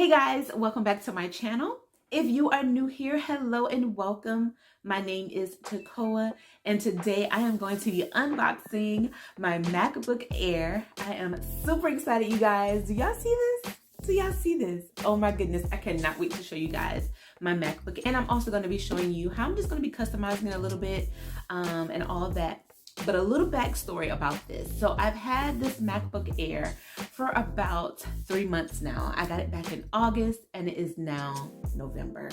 Hey guys, welcome back to my channel. If you are new here, hello and welcome. My name is Takoa and today I am going to be unboxing my MacBook Air. I am super excited, you guys. Do y'all see this? Do y'all see this? Oh my goodness, I cannot wait to show you guys my MacBook. And I'm also going to be showing you how I'm just going to be customizing it a little bit and all of that. But a little backstory about this. So I've had this MacBook Air for about 3 months now. I got it back in August and it is now November.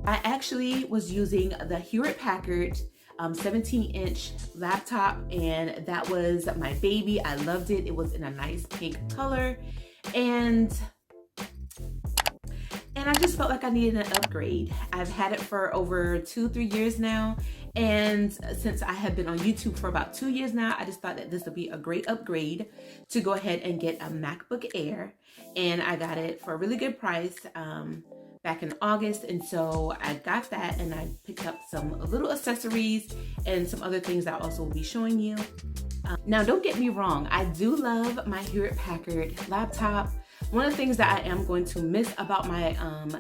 I actually was using the Hewlett-Packard 17-inch laptop, and that was my baby. I loved it. It was in a nice pink color, and I just felt like I needed an upgrade. I've had it for over 2-3 years now, and since I have been on YouTube for about 2 years now, I just thought that this would be a great upgrade to go ahead and get a MacBook Air. And I got it for a really good price back in August, and so I got that, and I picked up some little accessories and some other things that I also will be showing you. Now, don't get me wrong, I do love my Hewlett-Packard laptop. One of the things that I am going to miss about my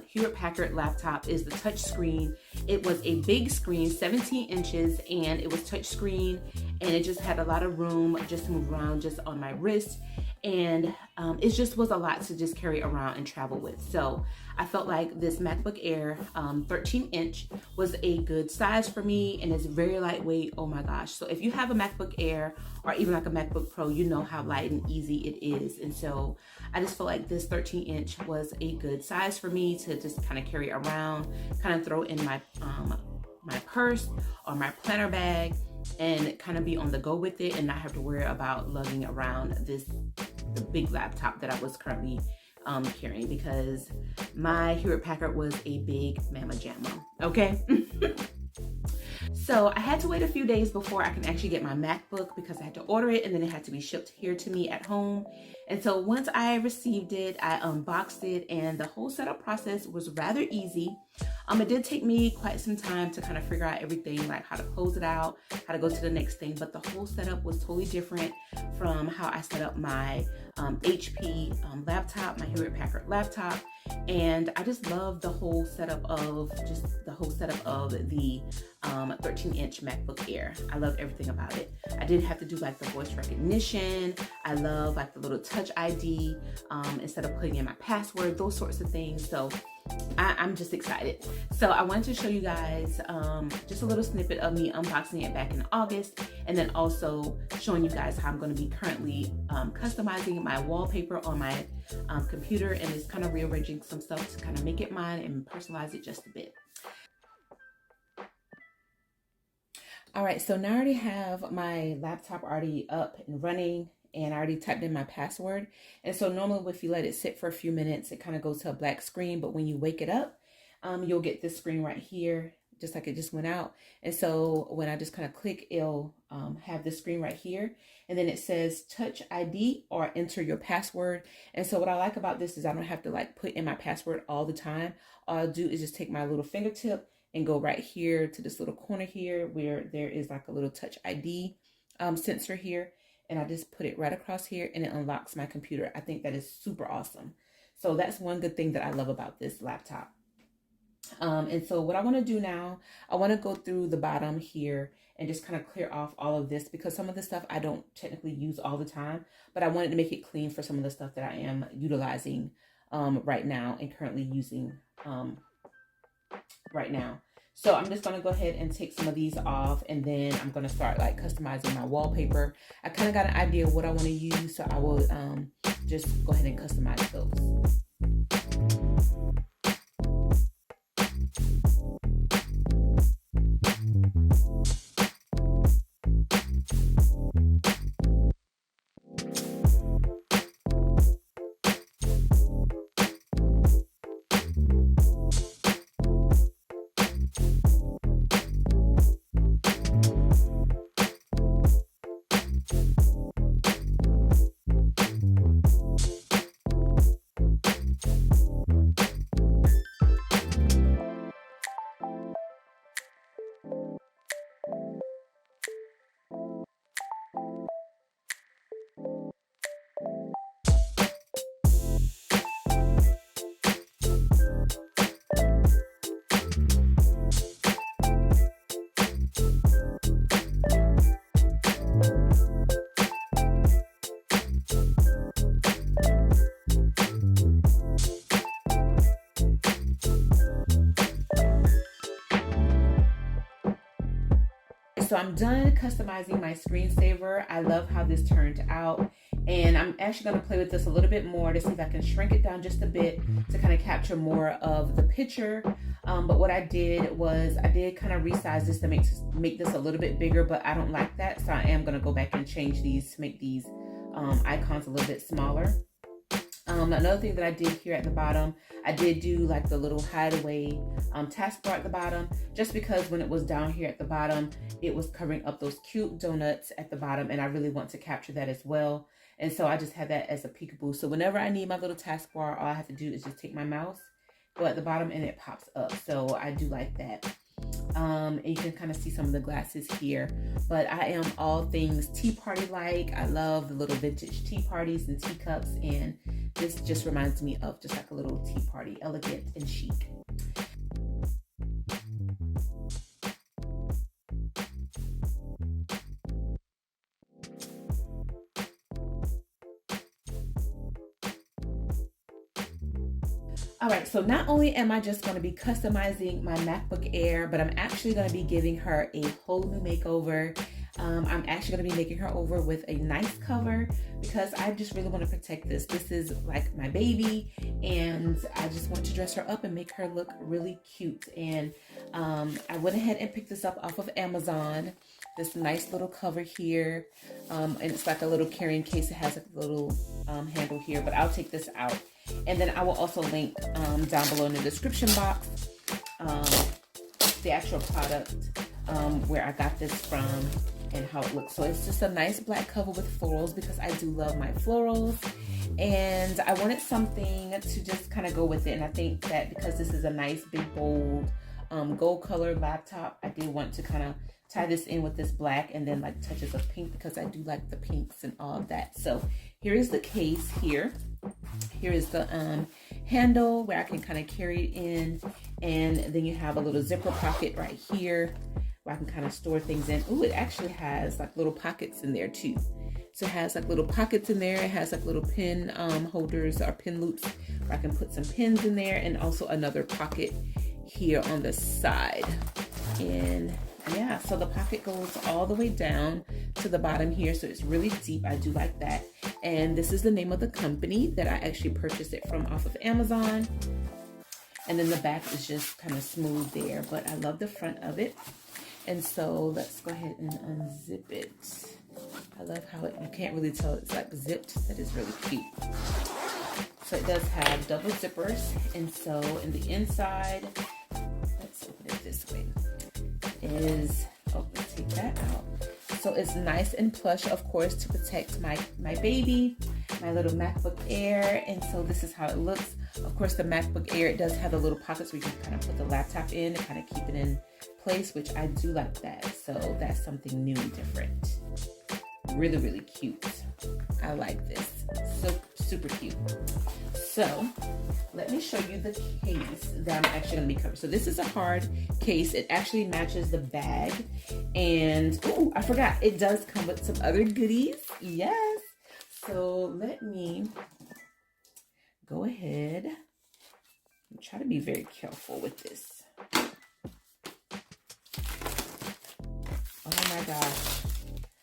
Hewlett-Packard laptop is the touch screen. It was a big screen, 17 inches, and it was touch screen, and it just had a lot of room just to move around just on my wrist. And it just was a lot to just carry around and travel with. So I felt like this MacBook Air 13-inch was a good size for me, and it's very lightweight. Oh my gosh. So if you have a MacBook Air or even like a MacBook Pro, you know how light and easy it is. And so I just felt like this 13-inch was a good size for me to just kind of carry around, kind of throw in my my purse or my planner bag, and kind of be on the go with it and not have to worry about lugging around the big laptop that I was currently carrying, because my Hewlett-Packard was a big mama jamma, okay? So I had to wait a few days before I can actually get my MacBook, because I had to order it and then it had to be shipped here to me at home. And so once I received it, I unboxed it, and the whole setup process was rather easy. It did take me quite some time to kind of figure out everything, like how to close it out, how to go to the next thing, but the whole setup was totally different from how I set up my HP laptop, my Hewlett-Packard laptop. And I just love the whole setup of the 13-inch MacBook Air. I love everything about it. I didn't have to do like the voice recognition. I love like the little touch ID instead of putting in my password, those sorts of things. So I'm just excited. So I wanted to show you guys just a little snippet of me unboxing it back in August, and then also showing you guys how I'm going to be currently customizing my wallpaper on my computer, and just kind of rearranging some stuff to kind of make it mine and personalize it just a bit. All right, so now I already have my laptop already up and running, and I already typed in my password. And so normally if you let it sit for a few minutes, it kind of goes to a black screen, but when you wake it up, you'll get this screen right here, just like it just went out. And so when I just kind of click, it'll have this screen right here, and then it says touch ID or enter your password. And so what I like about this is I don't have to like put in my password all the time. All I'll do is just take my little fingertip and go right here to this little corner here where there is like a little touch ID sensor here. And I just put it right across here, and it unlocks my computer. I think that is super awesome. So that's one good thing that I love about this laptop. And so what I want to do now, I want to go through the bottom here and just kind of clear off all of this, because some of the stuff I don't technically use all the time, but I wanted to make it clean for some of the stuff that I am utilizing right now and currently using right now. So I'm just going to go ahead and take some of these off, and then I'm going to start like customizing my wallpaper. I kind of got an idea of what I want to use, so I will just go ahead and customize those. so I'm done customizing my screensaver. I love how this turned out. And I'm actually going to play with this a little bit more to see if I can shrink it down just a bit to kind of capture more of the picture. But what I did was I did kind of resize this to make this a little bit bigger, but I don't like that. So I am going to go back and change these to make these icons a little bit smaller. Another thing that I did here at the bottom, I did do like the little hideaway taskbar at the bottom, just because when it was down here at the bottom, it was covering up those cute donuts at the bottom, and I really want to capture that as well. And so I just had that as a peekaboo. So whenever I need my little taskbar, all I have to do is just take my mouse, go at the bottom, and it pops up. So I do like that. And you can kind of see some of the glasses here, but I am all things tea party like. I love the little vintage tea parties and teacups, and this just reminds me of just like a little tea party, elegant and chic. All right, so not only am I just going to be customizing my MacBook Air, but I'm actually going to be giving her a whole new makeover. I'm actually going to be making her over with a nice cover because I just really want to protect this. This is like my baby, and I just want to dress her up and make her look really cute. And I went ahead and picked this up off of Amazon. This nice little cover here, and it's like a little carrying case. It has a little handle here, but I'll take this out. And then I will also link down below in the description box the actual product, where I got this from and how it looks. So it's just a nice black cover with florals because I do love my florals. And I wanted something to just kind of go with it. And I think that because this is a nice big bold gold colored laptop, I did want to kind of tie this in with this black and then like touches of pink because I do like the pinks and all of that. So here is the case here. Here is the handle where I can kind of carry it in, and then you have a little zipper pocket right here where I can kind of store things in. Ooh, it actually has like little pockets in there too. So it has like little pockets in there. It has like little pin holders or pin loops where I can put some pins in there, and also another pocket here on the side. And yeah, so the pocket goes all the way down to the bottom here, so it's really deep. I do like that. And this is the name of the company that I actually purchased it from off of Amazon. And then the back is just kind of smooth there, but I love the front of it. And so let's go ahead and unzip it. I love how you can't really tell it's like zipped. That is really cute. So it does have double zippers, and so in the inside, let's open it this way, is, oh, let's take that out. So it's nice and plush, of course, to protect my baby, my little MacBook Air. And so this is how it looks. Of course, the MacBook Air, it does have the little pockets where you can kind of put the laptop in and kind of keep it in place, which I do like that. So that's something new and different. Really, really cute. I like this. So super cute. So let me show you the case that I'm actually going to be covering. So this is a hard case. It actually matches the bag. And, oh, I forgot. It does come with some other goodies. Yes. So let me go ahead and try to be very careful with this. Oh my gosh.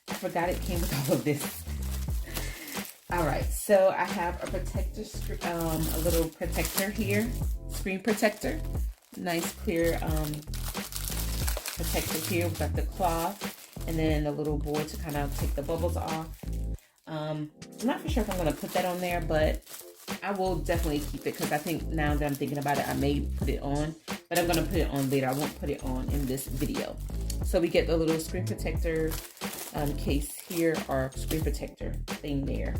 I forgot it came with all of this. All right, so I have a protector, a little protector here, screen protector, nice clear protector here. We've got the cloth, and then a little board to kind of take the bubbles off. I'm not for sure if I'm going to put that on there, but I will definitely keep it because I think now that I'm thinking about it, I may put it on, but I'm going to put it on later. I won't put it on in this video. So we get the little screen protector case here, or screen protector thing there.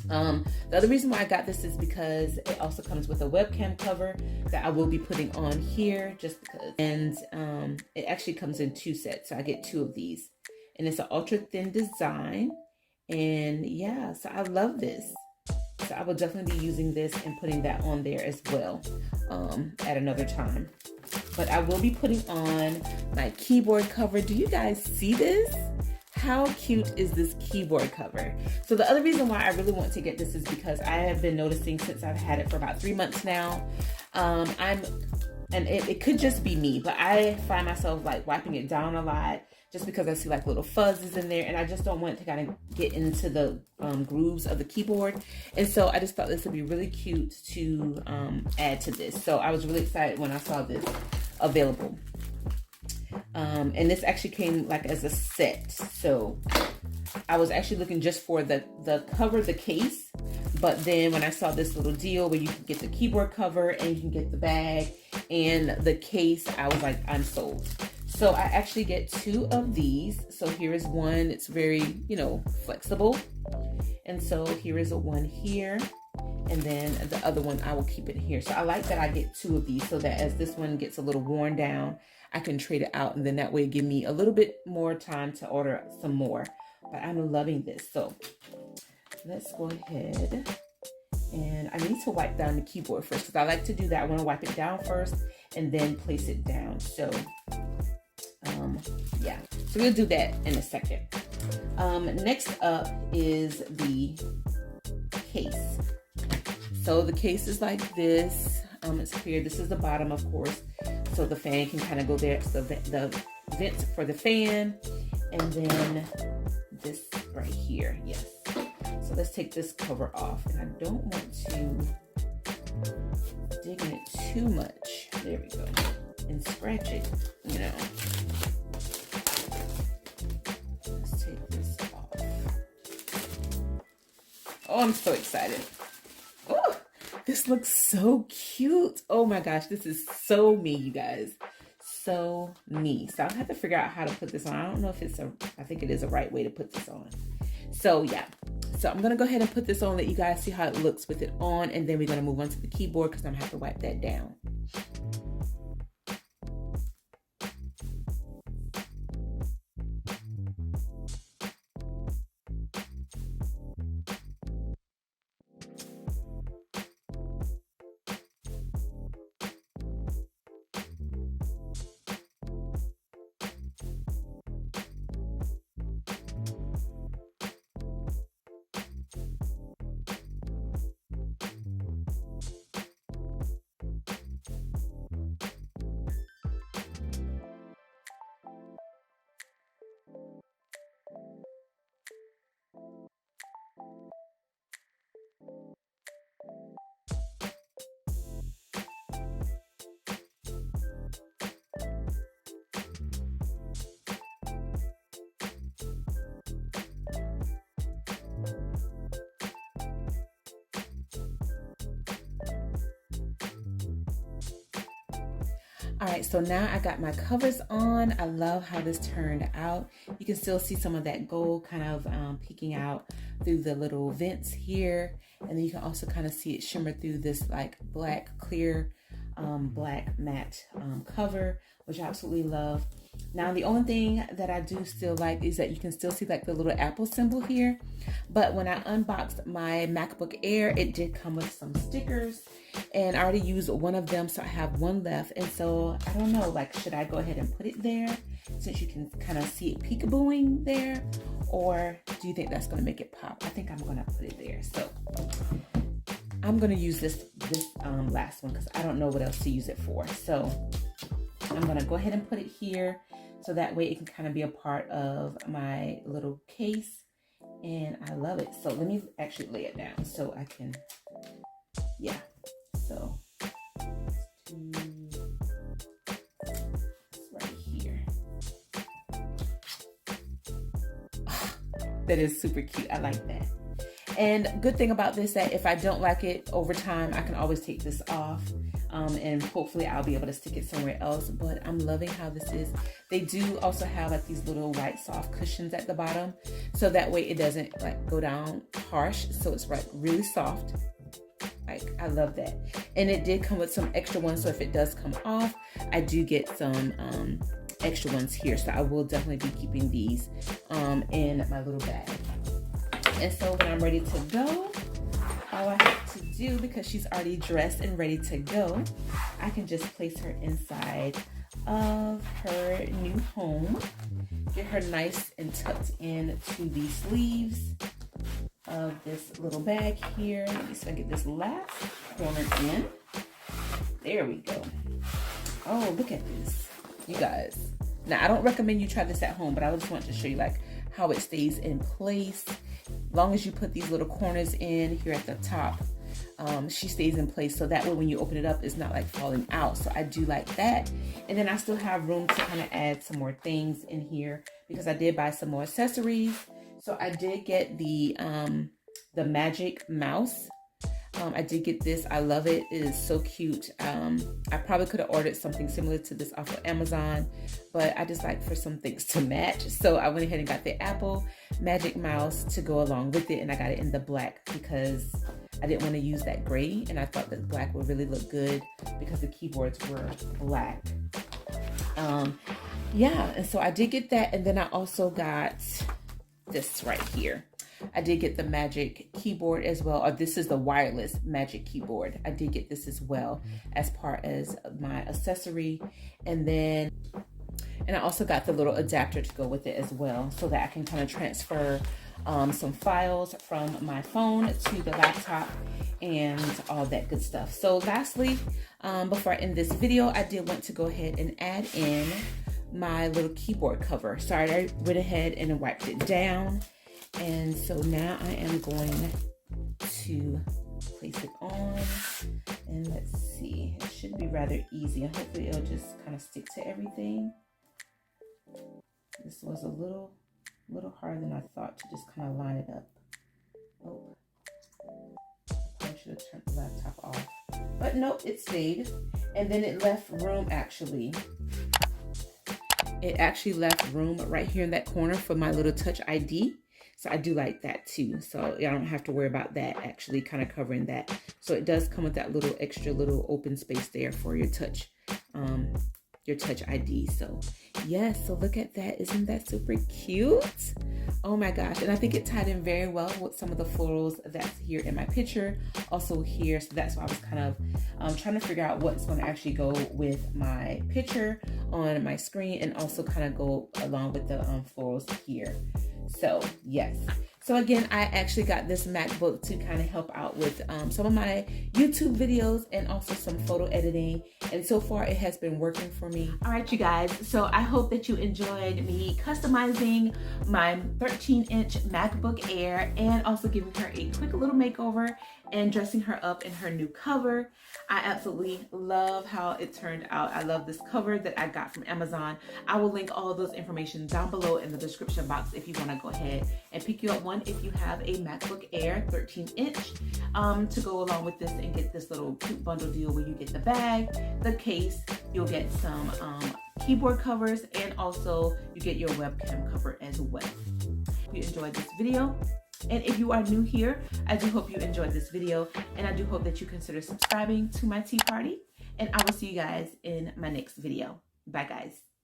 The other reason why I got this is because it also comes with a webcam cover that I will be putting on here just because. And it actually comes in 2 sets, so I get 2 of these. And it's an ultra thin design. And yeah, so I love this. So I will definitely be using this and putting that on there as well at another time. But I will be putting on my keyboard cover. Do you guys see this? How cute is this keyboard cover? So the other reason why I really want to get this is because I have been noticing since I've had it for about 3 months now, and it could just be me, but I find myself like wiping it down a lot, just because I see like little fuzzes in there, and I just don't want it to kind of get into the grooves of the keyboard. And so I just thought this would be really cute to add to this. So I was really excited when I saw this available. And this actually came like as a set. So I was actually looking just for the cover, the case. But then when I saw this little deal where you can get the keyboard cover and you can get the bag and the case, I was like, I'm sold. So I actually get 2 of these. So here is one. It's very, you know, flexible. And so here is a one here. And then the other one, I will keep it here. So I like that I get 2 of these so that as this one gets a little worn down, I can trade it out. And then that way give me a little bit more time to order some more. But I'm loving this. So let's go ahead. And I need to wipe down the keyboard first because I like to do that. I want to wipe it down first and then place it down. So yeah, so we'll do that in a second. Next up is the case. So the case is like this. It's clear. This is the bottom, of course. So the fan can kind of go there. So the vents for the fan. And then this right here. Yes. So let's take this cover off. And I don't want to dig in it too much. There we go. And scratch it, you know. Let's take this off. Oh, I'm so excited. Oh, this looks so cute. Oh my gosh, this is so me, you guys. So me. So I'll have to figure out how to put this on. I don't know if it's I think it is a right way to put this on. So yeah. So I'm gonna go ahead and put this on, let you guys see how it looks with it on, and then we're gonna move on to the keyboard because I'm gonna have to wipe that down. All right, so now I got my covers on. I love how this turned out. You can still see some of that gold kind of peeking out through the little vents here. And then you can also kind of see it shimmer through this like black, clear, black matte cover, which I absolutely love. Now, the only thing that I do still like is that you can still see like the little Apple symbol here. But when I unboxed my MacBook Air, it did come with some stickers. And I already used one of them, so I have one left. And so I don't know, like, should I go ahead and put it there since you can kind of see it peekabooing there? Or do you think that's going to make it pop? I think I'm going to put it there. So I'm going to use this last one because I don't know what else to use it for. So I'm going to go ahead and put it here so that way it can kind of be a part of my little case. And I love it. So let me actually lay it down so I can, yeah. So it's right here. Oh, that is super cute. I like that. And good thing about this that if I don't like it over time, I can always take this off. And hopefully I'll be able to stick it somewhere else. But I'm loving how this is. They do also have like these little white soft cushions at the bottom. So that way it doesn't like go down harsh. So it's like really soft. Like, I love that. And it did come with some extra ones. So if it does come off, I do get some extra ones here. So I will definitely be keeping these in my little bag. And so when I'm ready to go, all I have to do, because she's already dressed and ready to go, I can just place her inside of her new home. Get her nice and tucked into the sleeves of this little bag here. Let me see if I get this last corner in. There we go. Oh, look at this. You guys, Now, I don't recommend you try this at home, but I just want to show you like how it stays in place. As long as you put these little corners in here at the top, she stays in place, so that way when you open it up, it's not like falling out. So I do like that. And then I still have room to kind of add some more things in here because I did buy some more accessories. So I did get the magic mouse. I did get this. I love it. It is so cute. I probably could have ordered something similar to this off of Amazon, but I just like for some things to match. So I went ahead and got the Apple Magic Mouse to go along with it, and I got it in the black because I didn't want to use that gray, and I thought that black would really look good because the keyboards were black. Yeah, and so I did get that, and then I also got this right here. I did get the Magic keyboard as well, or this is the wireless Magic keyboard. I did get this as well as part as my accessory. And I also got the little adapter to go with it as well, so that I can kind of transfer some files from my phone to the laptop and all that good stuff. So lastly, before I end this video, I did want to go ahead and add in my little keyboard cover. So I went ahead and wiped it down. And so now I am going to place it on, and let's see, it should be rather easy, and hopefully it'll just kind of stick to everything. This was a little harder than I thought to just kind of line it up. Oh, I should have turned the laptop off, but nope, it stayed. And then it left room, it actually left room right here in that corner for my little Touch ID. So I do like that too. So I don't have to worry about that actually kind of covering that. So it does come with that little extra little open space there for your Touch ID. So yes, so look at that. Isn't that super cute? Oh my gosh. And I think it tied in very well with some of the florals that's here in my picture, also here. So that's why I was kind of trying to figure out what's going to actually go with my picture on my screen, and also kind of go along with the florals here. So yes. So again, I actually got this MacBook to kind of help out with some of my YouTube videos and also some photo editing. And so far it has been working for me. All right, you guys. So I hope that you enjoyed me customizing my 13-inch MacBook Air and also giving her a quick little makeover and dressing her up in her new cover. I absolutely love how it turned out. I love this cover that I got from Amazon. I will link all of those information down below in the description box if you want to go ahead and pick you up one if you have a MacBook Air 13-inch to go along with this and get this little cute bundle deal where you get the bag, the case, you'll get some keyboard covers, and also you get your webcam cover as well. If you enjoyed this video, and if you are new here, I do hope you enjoyed this video, and I do hope that you consider subscribing to my tea party, and I will see you guys in my next video. Bye guys.